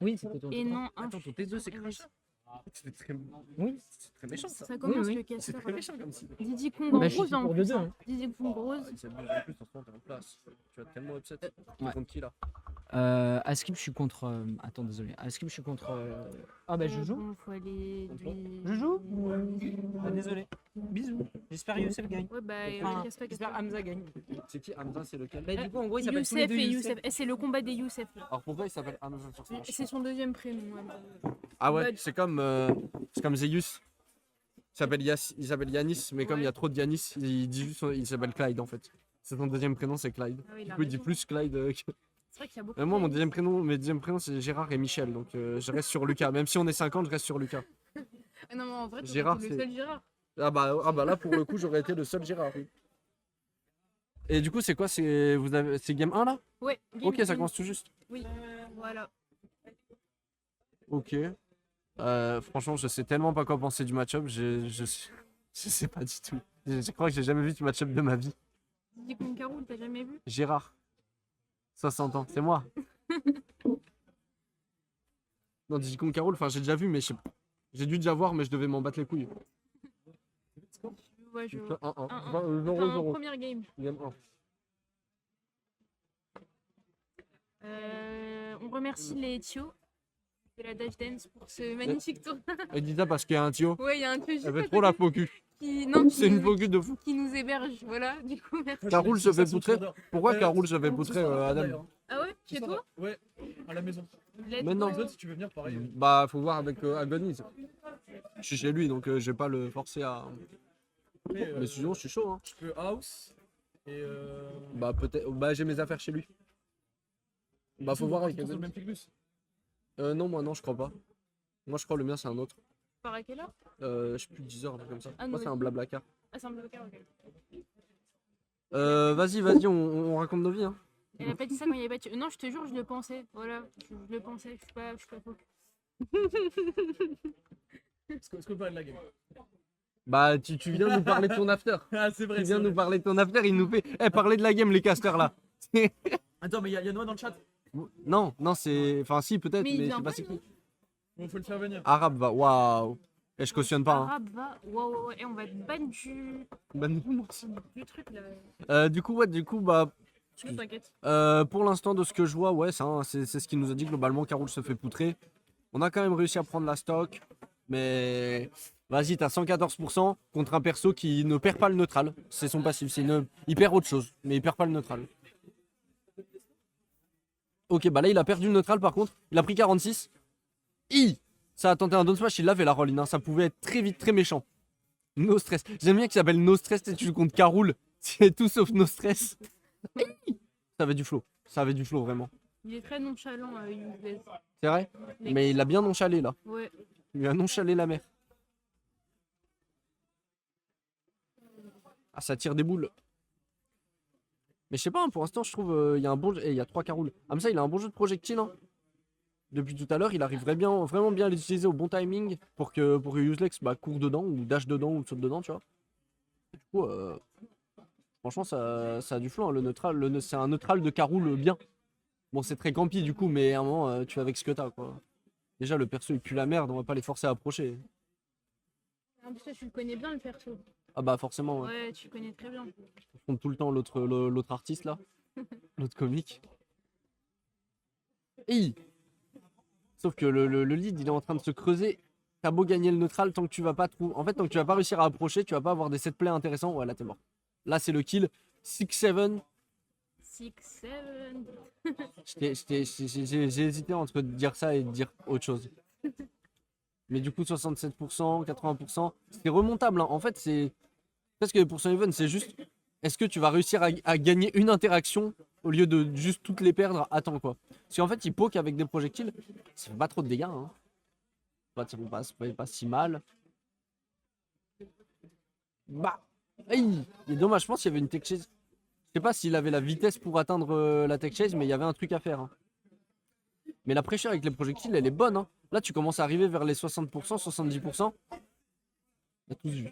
Oui, c'était ton Et T3. non, Attends, ton T2 c'est crash. C'était très... Oui. C'est très méchant ça. Ça commence oui. le C'est caster. très méchant comme si. Diddy Kong Bah, en je suis rose en pour plus. deux, Hein. hein. Diddy Kong rose. Il s'abuse en plus en ce moment t'es en place. Tu vas tellement upset. Tu Ouais. contre qui là? À Skip, je suis contre. Attends, désolé. À Skip, je suis contre. Ah, bah, je joue. Bon, faut aller lui... Je joue Ah, désolé. Bisous. J'espère Youssef gagne. Ouais, bah, Enfin, casse-toi, j'espère casse-toi. Hamza gagne. C'est qui Hamza, c'est lequel? Bah, du coup, en gros, ils s'appellent tous les Youssef deux et Youssef. Youssef. Eh, c'est le combat des Youssef. Là. Alors pourquoi il s'appelle Hamza sur Smash? C'est son deuxième prénom. Hamza. Ah ouais, Bah, c'est comme Zeus. Il s'appelle Yanis, mais comme il y a trop de Yanis, il dit juste il s'appelle Clyde en fait. C'est son deuxième prénom, c'est Clyde. Ah oui, il Du a coup, il dit raison. plus Clyde que... C'est vrai qu'il y a beaucoup Moi, de mes deuxièmes prénoms, c'est Gérard et Michel, donc je reste sur Lucas. Même si on est 50, je reste sur Lucas. Ah non, mais en vrai, Gérard, le c'est- seul Gérard. Ah bah là, pour le coup, j'aurais été le seul Gérard. Oui. Et du coup, c'est quoi? C'est game 1 là? Ouais. Ok, ça game. commence tout juste. Oui, voilà. Ok. Franchement, je sais tellement pas quoi penser du match-up. Je sais pas du tout. Je crois que j'ai jamais vu du match-up de ma vie. Diddy Kong Karol, t'as jamais vu? Gérard. 60 ans, c'est moi. Non, Digicon Carole, enfin j'ai déjà vu, mais j'ai dû déjà voir, mais je devais m'en battre les couilles. Ouais, je... 1-1. Un, un. 0-0. Première game. Game 1. On remercie les Tio de la Dash Dance pour ce magnifique tour. Et dis ça parce qu'il y a un Tio. Ouais, il y a un Tio juste Elle fait à trop la côté focus. qui... Non, C'est une qui... focus de fou. qui nous héberge. Voilà, du coup, merci. Caroul se fait poutrer. Pourquoi Caroul se fait poutrer, Adam? D'ailleurs. Ah ouais? Chez toi? Ouais, à la maison. Let's Mais non. go. Les autres, si tu veux venir, pareil. Bah, faut voir avec Agonise. Je suis chez lui, donc je vais pas le forcer à. Mais sinon, je suis chaud. Hein. Je peux house et. Bah, peut-être. Bah, j'ai mes affaires chez lui. Bah, faut voir avec C'est le Agonise. même Piglus. Non, moi, non, je crois pas. Moi, je crois le mien, c'est un autre. Par à quelle heure? Je sais plus 10 heures, un truc comme ça. Ah, Moi, non, c'est oui. un blablacar. Ah, c'est un bloqueur, ok. Vas-y, on raconte nos vies. Hein. Elle a pas dit ça quand il y avait pas de... Non, je te jure, je le pensais. Voilà, je le pensais. Je suis pas faux. Est-ce qu'on peut parler de la game? Bah, tu viens nous parler de ton after. Ah, c'est vrai. Tu c'est viens vrai. nous parler de ton after, il nous fait. Eh, parlez de la game, les casters là. Attends, mais il y a Noah dans le chat. Non, c'est. Enfin, si, peut-être, Mais il mais je vient sais pas, pas c'est qui. non? Bon, faut le faire venir. Arabe va, waouh. Et je cautionne pas. Hein. Arabe va. Wow, et on va être ban du truc là. Du coup, bah. Non, t'inquiète. Pour l'instant, de ce que je vois, ouais, c'est ce qu'il nous a dit globalement. Caroul se fait poutrer. On a quand même réussi à prendre la stock. Mais vas-y, t'as 114% contre un perso qui ne perd pas le neutral. C'est son passif. Il perd autre chose, mais il perd pas le neutral. Ok, bah là, il a perdu le neutral par contre. Il a pris 46. Ça a tenté un down smash, il l'avait la Rollin. Hein. Ça pouvait être très vite, très méchant. No stress. J'aime bien qu'il s'appelle No stress et tu joues contre Caroul. C'est tout sauf no stress. Ça avait du flow. Ça avait du flow, vraiment. Il est très nonchalant, Useless. C'est vrai? Mais il a bien nonchalé là. Ouais. Il a nonchalé la mer. Ah, ça tire des boules. Mais je sais pas, hein, pour l'instant, je trouve il y a un bon jeu. Il y a 3 Caroul. Ah, mais ça, il a un bon jeu de projectile. Hein. Depuis tout à l'heure, il arriverait bien, vraiment bien à l'utiliser au bon timing pour que Useless court dedans ou dash dedans ou saute dedans, tu vois. Du coup, franchement, ça a du flow. Hein. Le neutral, c'est un neutral de Caroul bien. Bon, c'est très campi du coup, mais à un moment, tu vas avec ce que t'as, quoi. Déjà, le perso, il pue la merde, on va pas les forcer à approcher. En plus, toi, tu le connais bien le perso. Ah bah forcément, ouais. Ouais, tu le connais très bien. Je compte tout le temps l'autre artiste, là. L'autre comique. Sauf que le lead, il est en train de se creuser. T'as beau gagner le neutral, tant que tu vas pas trouver... En fait, tant que tu vas pas réussir à approcher, tu vas pas avoir des set plays intéressants. Ouais, là, t'es mort. Là, c'est le kill. 6-7. 6-7. J'ai hésité entre dire ça et dire autre chose. Mais du coup, 67%, 80%, c'est remontable. Hein. En fait, c'est presque des pourcents even. C'est juste, est-ce que tu vas réussir à gagner une interaction au lieu de juste toutes les perdre à temps, quoi. Parce qu'en fait, il poke avec des projectiles. Ça fait pas trop de dégâts. Hein. C'est pas si mal. Bah, il est dommage. Je pense qu'il y avait une tech chase. Je sais pas s'il avait la vitesse pour atteindre la tech chase, mais il y avait un truc à faire. Hein. Mais la pression avec les projectiles, elle est bonne. Hein. Là, tu commences à arriver vers les 60%, 70%. On a tous vu.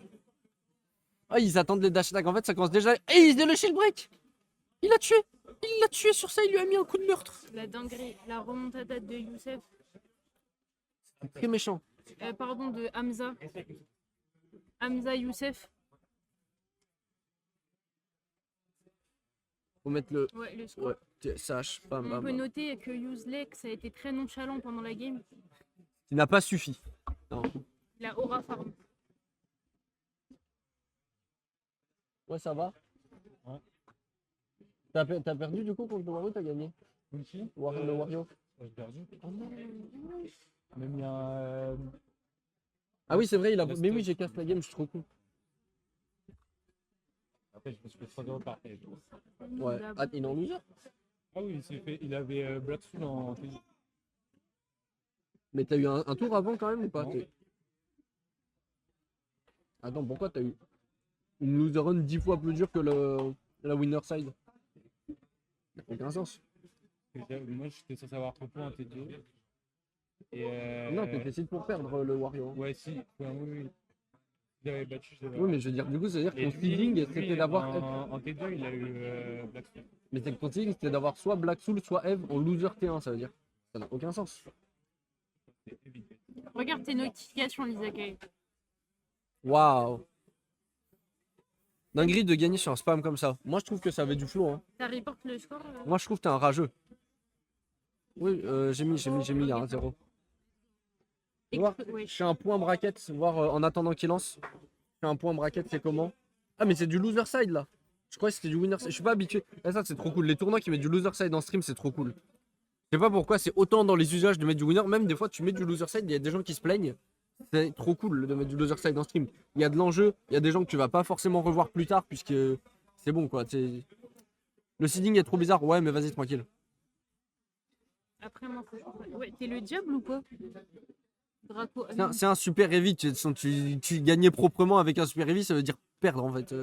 Ah, ils attendent les dash attack. En fait, ça commence déjà. Et il a le shield break. Il a tué. Il l'a tué sur ça, il lui a mis un coup de meurtre. La dinguerie, la remontada de Youssef. Très méchant. Pardon, de Hamza. Hamza Youssef. Faut mettre le. Ouais, le score. Ouais, TSH, bam, On bam, peut bam. noter que Useless a été très nonchalant pendant la game. Il n'a pas suffi. Non. Il a aura farm. Ouais, ça va. Ouais. T'as perdu du coup contre le Wario, t'as gagné. Aussi, Le Wario. j'ai perdu. Oh non. Même il y a un. Ah oui, c'est vrai, il a. Reste- Mais oui, j'ai cassé la game, je suis trop con. Après, je me suis fait 3 euros par tête. Ouais. Ah, il est en loser. Ah oui, il s'est fait. Il avait Black Soul en TJ. Mais t'as eu un tour avant quand même ou pas? Non. Attends, pourquoi t'as eu une loser run 10 fois plus dure que la winner side? Ça n'a aucun sens. Moi, j'étais censé avoir 3 points en T2. Et Non, t'étais seed pour perdre le Wario. Ouais, si. Ouais, oui. J'avais battu. Oui, mais je veux dire, du coup, c'est-à-dire que Et ton lui, feeling, lui, c'était d'avoir. en T2, il a eu Black Soul. Mais c'est que ton feeling, c'était d'avoir soit Black Soul, soit Eve en loser T1, ça veut dire. Ça n'a aucun sens. C'est évité. Regarde tes notifications, Lisakay. Waouh! Dinguerie de gagner sur un spam comme ça. Moi, je trouve que ça avait du flow. Hein. Ça reporte le score Moi, je trouve que t'es un rageux. Oui, j'ai mis il y a un 0. Voir, Ouais. je fais un point bracket, voir en attendant qu'il lance. Je fais un point bracket, c'est comment? Ah, mais c'est du loser side là. Je croyais que c'était du winner side. Je suis pas habitué. Là, ça, c'est trop cool. Les tournois qui mettent du loser side en stream, c'est trop cool. Je sais pas pourquoi, c'est autant dans les usages de mettre du winner. Même des fois, tu mets du loser side, il y a des gens qui se plaignent. C'est trop cool de mettre du loser side en stream. Il y a de l'enjeu, il y a des gens que tu vas pas forcément revoir plus tard, puisque c'est bon quoi. Le seeding est trop bizarre. Ouais, mais vas-y, tranquille. Après, moi, ouais, t'es le diable ou quoi? Draco. C'est un super heavy. Tu gagnais proprement avec un super heavy, ça veut dire perdre en fait.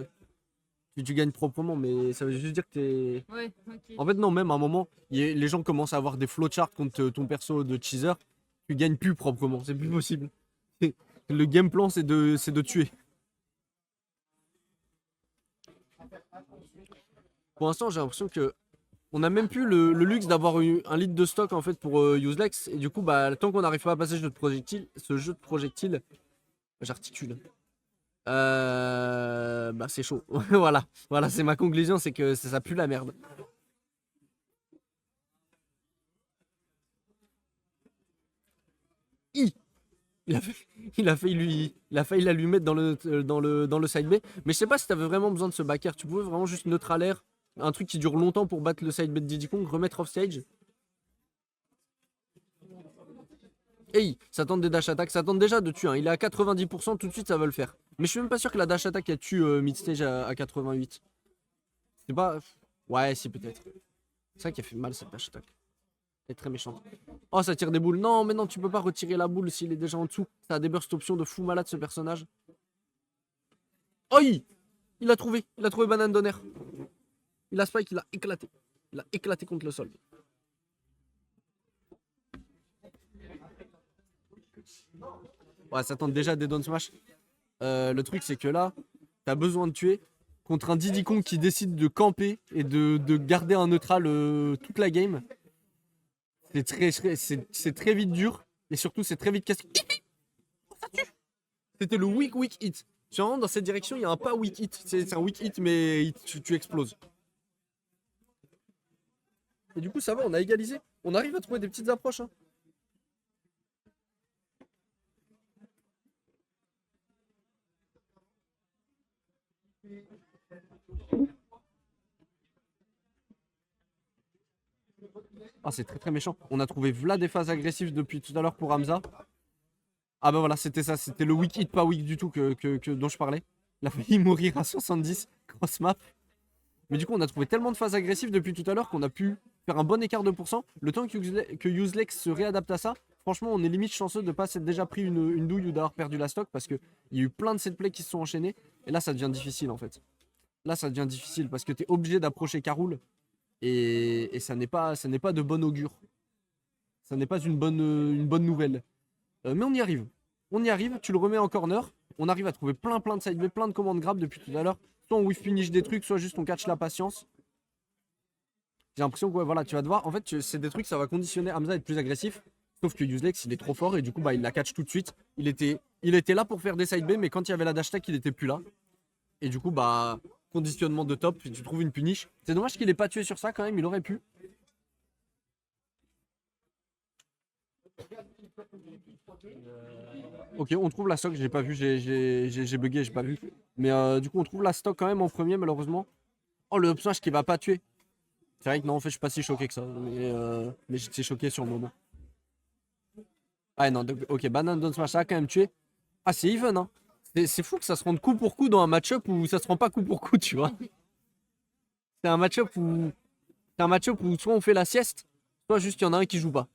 Tu gagnes proprement, mais ça veut juste dire que t'es. Ouais, ok. En fait, non, même à un moment, les gens commencent à avoir des flowcharts contre ton perso de cheeser. Tu gagnes plus proprement, c'est plus possible. Le game plan, c'est de tuer. Pour l'instant, j'ai l'impression que on a même plus le luxe d'avoir eu un litre de stock en fait pour Useless. Et du coup, bah, tant qu'on n'arrive pas à passer ce jeu de projectile, j'articule. Bah c'est chaud. Voilà, c'est ma conclusion, c'est que ça pue la merde. Il a failli la lui mettre dans le side B. Mais je sais pas si t'avais vraiment besoin de ce backer. Tu pouvais vraiment juste neutral air, un truc qui dure longtemps pour battre le side B de Diddy Kong, remettre off stage. Hey, ça tente des dash attack, ça tente déjà de tuer. Hein. Il est à 90%, tout de suite ça va le faire. Mais je suis même pas sûr que la dash attack elle tue mid stage à 88. C'est pas. Ouais, si peut-être. C'est ça qui a fait mal cette dash attack. Elle est très méchante. Oh, ça tire des boules. Non, mais non, tu peux pas retirer la boule s'il est déjà en dessous. Ça a des burst options de fou malade ce personnage. Oh, il a trouvé banane d'honneur. Il a spike, il a éclaté. Il a éclaté contre le sol. Ouais, ça tente déjà des down smash. Le truc, c'est que là, t'as besoin de tuer contre un Diddy Kong qui décide de camper et de garder un neutral toute la game. C'est très vite dur. Et surtout, c'est très vite cassé. Ça tue. C'était le weak hit. Genre, dans cette direction, il y a un pas weak hit. C'est un weak hit, mais tu exploses. Et du coup, ça va, on a égalisé. On arrive à trouver des petites approches. Hein. Ah, c'est très très méchant. On a trouvé Vlad des phases agressives depuis tout à l'heure pour Hamza. Ah bah voilà, c'était ça. C'était le weak hit, pas weak du tout dont je parlais. Il a failli mourir à 70, cross map. Mais du coup, on a trouvé tellement de phases agressives depuis tout à l'heure qu'on a pu faire un bon écart de pourcent. Le temps que Useless se réadapte à ça, franchement, on est limite chanceux de ne pas s'être déjà pris une douille ou d'avoir perdu la stock parce qu'il y a eu plein de set plays qui se sont enchaînés. Et là, ça devient difficile en fait. Là, ça devient difficile parce que tu es obligé d'approcher Caroul. Et ça n'est pas de bon augure. Ça n'est pas une bonne nouvelle. Mais on y arrive. On y arrive, tu le remets en corner. On arrive à trouver plein de side B, plein de commandes grab depuis tout à l'heure. Soit on whiff finish des trucs, soit juste on catch la patience. J'ai l'impression que ouais, voilà, tu vas devoir. En fait, c'est des trucs, ça va conditionner Hamza à être plus agressif. Sauf que Useless, il est trop fort et du coup, bah, il la catch tout de suite. Il était là pour faire des side B, mais quand il y avait la dash tech, il était plus là. Et du coup, bah, conditionnement de top, tu trouves une punish. C'est dommage qu'il ait pas tué sur ça quand même, il aurait pu. Ok, on trouve la stock, j'ai pas vu, j'ai bugué, j'ai pas vu. Mais du coup, on trouve la stock quand même en premier, malheureusement. Oh, le up smash qui va pas tuer. C'est vrai que non, en fait, je suis pas si choqué que ça. Mais j'étais choqué sur le moment. Ah non, ok, banane down smash, ça a quand même tué. Ah, c'est even, hein. C'est fou que ça se rende coup pour coup dans un match-up où ça se rend pas coup pour coup, tu vois. C'est un match-up où. C'est un match-up où soit on fait la sieste, soit juste il y en a un qui joue pas.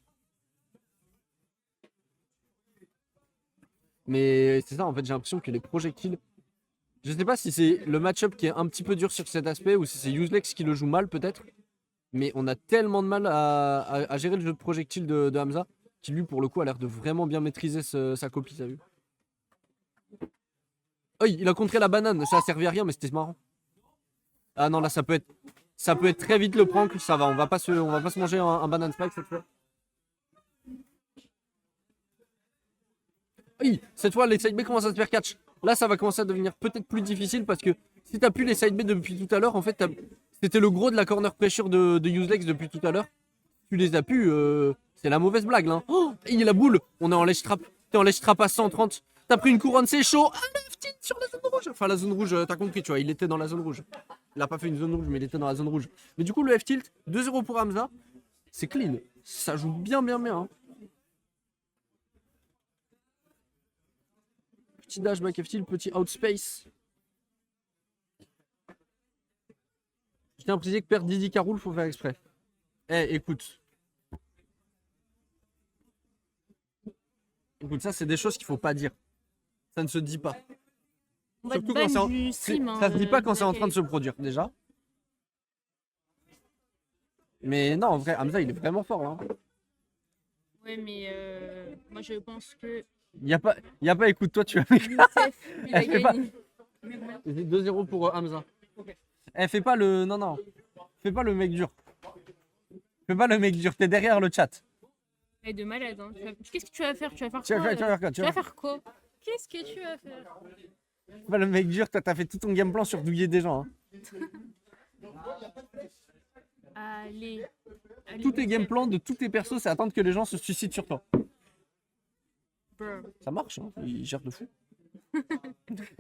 Mais c'est ça, en fait, j'ai l'impression que les projectiles. Je sais pas si c'est le match-up qui est un petit peu dur sur cet aspect ou si c'est Useless qui le joue mal, peut-être. Mais on a tellement de mal à gérer le jeu de projectiles de Hamza, qui lui, pour le coup, a l'air de vraiment bien maîtriser sa copie, t'as vu. Oh, il a contré la banane, ça a servi à rien, mais c'était marrant. Ah non, là, ça peut être très vite le prank, ça va, on va pas se manger un banane spike cette fois. Oui, cette fois, les side B commencent à se faire catch. Là, ça va commencer à devenir peut-être plus difficile parce que si t'as plus les side B depuis tout à l'heure, en fait, c'était le gros de la corner pressure de Useless depuis tout à l'heure. Tu les as pu, c'est la mauvaise blague là. Oh, il est la boule, on est en ledge trap. T'es en ledge trap à 130. T'as pris une couronne, c'est chaud. Ah, le F-tilt sur la zone rouge. Enfin, la zone rouge, t'as compris, tu vois, il était dans la zone rouge. Il a pas fait une zone rouge, mais il était dans la zone rouge. Mais du coup, le F-tilt, 2-0 pour Hamza. C'est clean. Ça joue bien, bien, bien. Hein. Petit dash back F-tilt, petit outspace. Je tiens à préciser que perdre Didi Caroul, faut faire exprès. Eh, écoute. Écoute, ça, c'est des choses qu'il faut pas dire. Ça ne se dit pas. On va te Surtout quand ban du stream. ça se dit pas quand c'est en Zach. train de se produire, déjà. Mais non, en vrai, Hamza, il est vraiment fort, là. Ouais, mais moi je pense que Y a pas, écoute, toi, tu as Youssef, il a Elle fait pas- gagné. C'est 2-0 pour Hamza. Eh, fais pas le. Non, non. Fais pas le mec dur. Fais pas le mec dur, t'es derrière le chat. Elle est de malade. Hein. Qu'est-ce que tu vas faire? Tu vas faire Tu vas quoi? faire, tu vas là faire quoi, Tu vas faire quoi? Qu'est-ce que tu vas faire? Fais pas le mec dur, toi, t'as fait tout ton game plan sur douiller des gens. Hein. Allez. Allez, Tous tes game Youssef. plans de tous tes persos, c'est attendre que les gens se suicident sur toi. Brr. Ça marche, hein. Il gère de fou.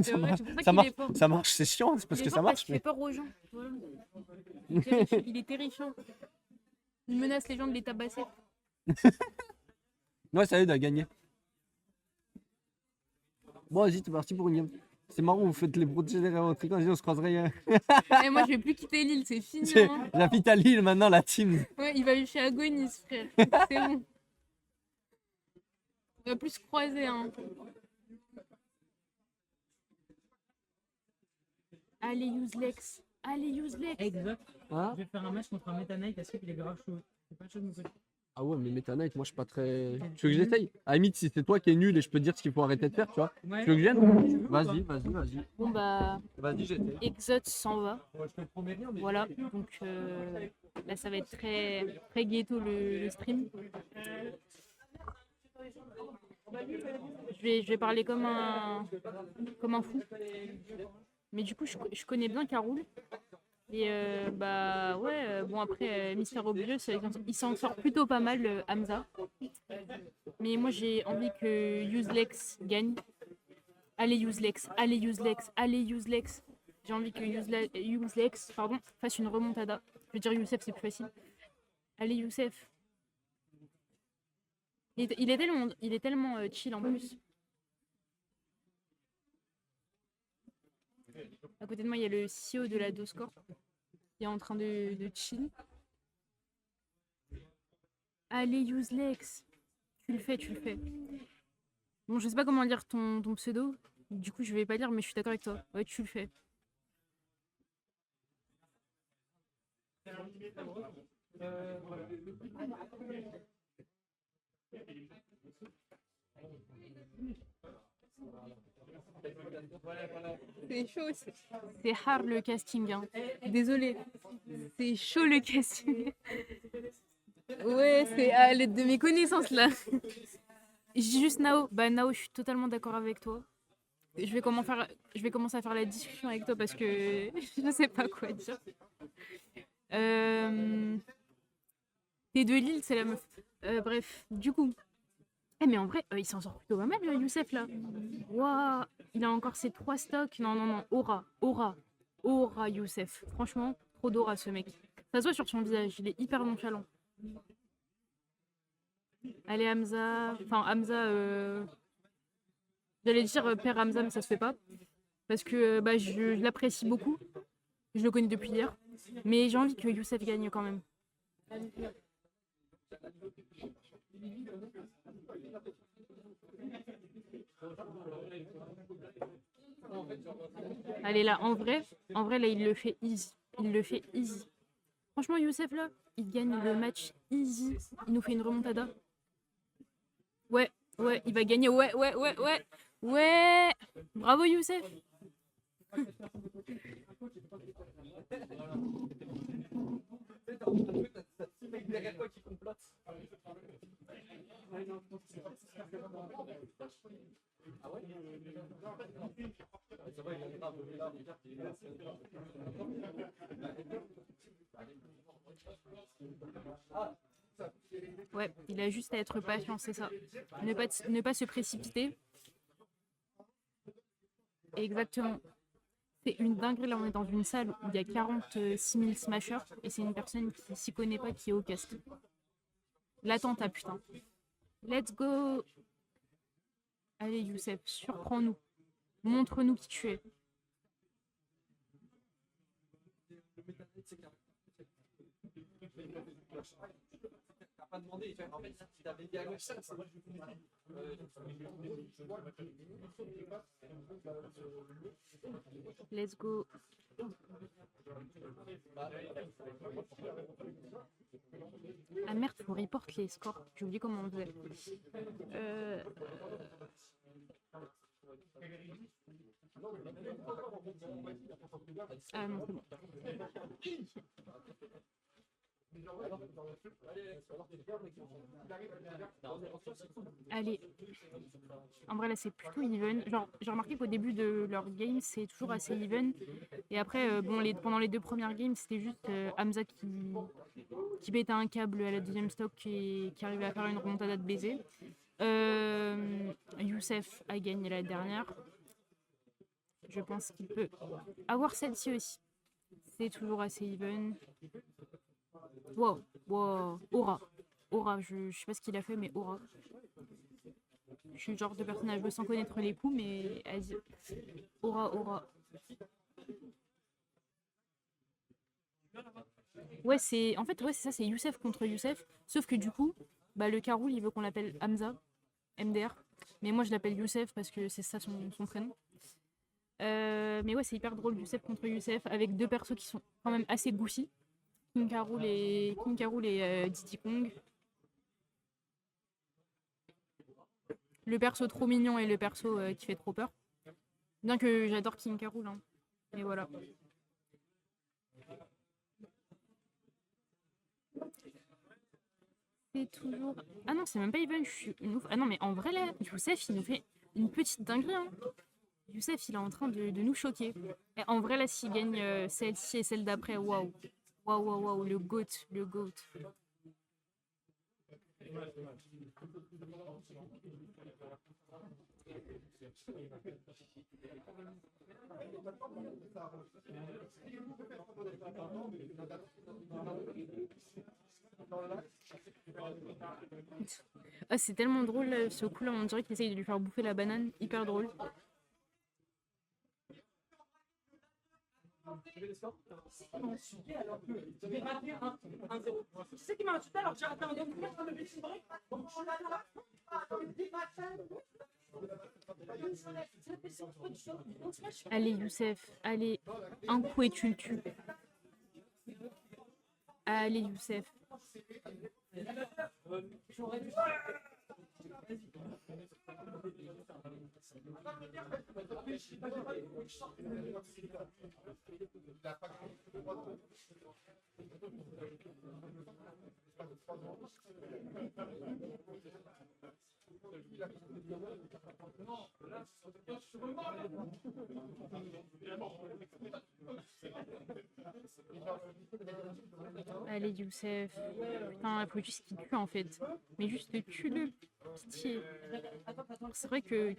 C'est vrai, c'est pour ça Ça qu'il marche, est fort. ça marche, c'est chiant, c'est parce Il que est ça fort parce marche. qu'il Mais... fait peur aux gens. Voilà. Il est terrifiant. Il menace les gens de les tabasser. Ouais, ça aide à gagner. Bon, vas-y, t'es parti pour une game. C'est marrant, vous faites les protéger derrière votre écran, on se croiserait. Eh, moi, je vais plus quitter l'île, c'est fini. Hein. J'habite à Lille maintenant, la team. Ouais, il va vivre chez Agonis, frère. C'est bon. On va plus se croiser. Hein. Allez, Useless. Allez, Useless. Exact. Hein Je vais faire un match contre un Meta Knight, est-ce qu'il est grave chaud? C'est pas chaud de mon côté. Ah ouais, mais Meta Knight, moi je suis pas très. Tu veux que j'essaye? À la limite, si c'est toi qui es nul et je peux te dire ce qu'il faut arrêter de faire, tu vois. Ouais. Tu veux que je Tu veux vienne? ou Vas-y, pas vas-y. Bon, bah, Vas-y, j'essaye. Exot s'en va. Ouais, je te promets rien, mais. Voilà. Donc, là, ça va être très, très ghetto le stream. Je vais parler comme un fou. Mais du coup, je connais bien Caroul. Et bah ouais, bon après, Mister Obvious, il s'en sort plutôt pas mal, Hamza. Mais moi, j'ai envie que Useless gagne. Allez, Useless, allez, Useless, allez, Useless. J'ai envie que Useless fasse une remontada. Je veux dire Youssef, c'est plus facile. Allez, Youssef. Il est tellement chill en plus. À côté de moi, il y a le CEO de la DOSCORP qui est en train de chill. Allez, Useless. Tu le fais. Bon, je sais pas comment lire ton pseudo. Du coup, je vais pas lire, mais je suis d'accord avec toi. Ouais, tu le fais. C'est chaud. C'est hard le casting. Hein. Désolé. C'est chaud le casting. Ouais, c'est à l'aide de mes connaissances là. Juste Nao. Bah Nao, je suis totalement d'accord avec toi. Je vais commencer à faire la discussion avec toi parce que je sais pas quoi dire. T'es de Lille, c'est la meuf. Bref, du coup. Mais en vrai, il s'en sort plutôt pas mal, Youssef là. Waouh, il a encore ses 3 stocks. Non, aura, Youssef. Franchement, trop d'aura ce mec. Ça se voit sur son visage, il est hyper nonchalant. Allez Hamza, enfin Hamza, j'allais dire père Hamza, mais ça se fait pas. Parce que bah, je l'apprécie beaucoup. Je le connais depuis hier. Mais j'ai envie que Youssef gagne quand même. Allez là, en vrai, là, il le fait easy. Franchement, Youssef, là, il gagne le match easy. Il nous fait une remontada. Ouais, il va gagner. Ouais. Bravo, Youssef. Ouais, il a juste à être patient, c'est ça. Ne pas se précipiter. Exactement. C'est une dinguerie, là on est dans une salle où il y a 46 000 smashers et c'est une personne qui s'y connaît pas qui est au cast. L'attentat, putain. Let's go. Allez Youssef, surprends-nous. Montre-nous qui tu es. Let's go. Ah merde, faut report les scores. J'ai oublié comment on faisait. Ah non, c'est bon. Allez. En vrai là c'est plutôt even. Genre j'ai remarqué qu'au début de leur game c'est toujours assez even. Et après pendant les 2 premières games c'était juste Hamza qui pétait un câble à la deuxième stock qui arrivait à faire une remontada de baiser. Youssef a gagné la dernière. Je pense qu'il peut avoir celle-ci aussi. C'est toujours assez even. Wow. Aura, je sais pas ce qu'il a fait, mais Aura. Je suis le genre de personnage sans connaître les coups, mais vas-y. Aura. Ouais, c'est ça, c'est Youssef contre Youssef. Sauf que du coup, bah, le Caroul, il veut qu'on l'appelle Hamza, MDR. Mais moi, je l'appelle Youssef parce que c'est ça son prénom. Mais ouais, c'est hyper drôle, Youssef contre Youssef, avec 2 persos qui sont quand même assez goofy. King Caroul et Diddy Kong. Le perso trop mignon et le perso qui fait trop peur. Bien que j'adore King Caroul, hein. Mais voilà. C'est toujours... Ah non, c'est même pas even, je suis une ouf. Ah non, mais en vrai, là, Youssef, il nous fait une petite dinguerie, hein. Youssef, il est en train de nous choquer. Et en vrai, là, s'il gagne celle-ci et celle d'après, waouh. Waouh, le GOAT. Ah, c'est tellement drôle là, ce coup là, on dirait qu'il essaye de lui faire bouffer la banane, hyper drôle. Tu sais qui m'a insulté alors que j'ai raté un document de Belgique. Allez Youssef, allez, un coup et tu le tues. Allez Youssef. Allez, Youssef. Putain, il faut juste qu'il tue en fait. Mais juste tue-le. Pitié. C'est vrai que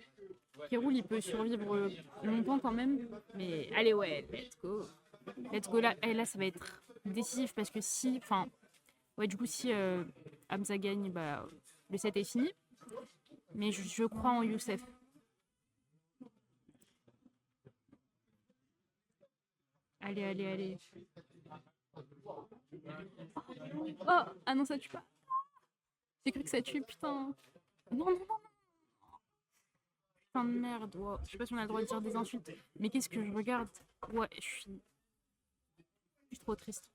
Kéroul il peut survivre longtemps quand même. Mais allez, ouais, let's go. Let's go là. Et là, ça va être décisif parce que si. Enfin. Ouais, du coup, si Hamza gagne, bah, le set est fini. Mais je crois en Youssef. Allez, allez, allez. Oh, ah non, ça tue pas. J'ai cru que ça tue, putain. Non, non, non, non. Putain de merde. Wow. Je sais pas si on a le droit de dire des insultes. Mais qu'est-ce que je regarde? Ouais, je suis trop triste.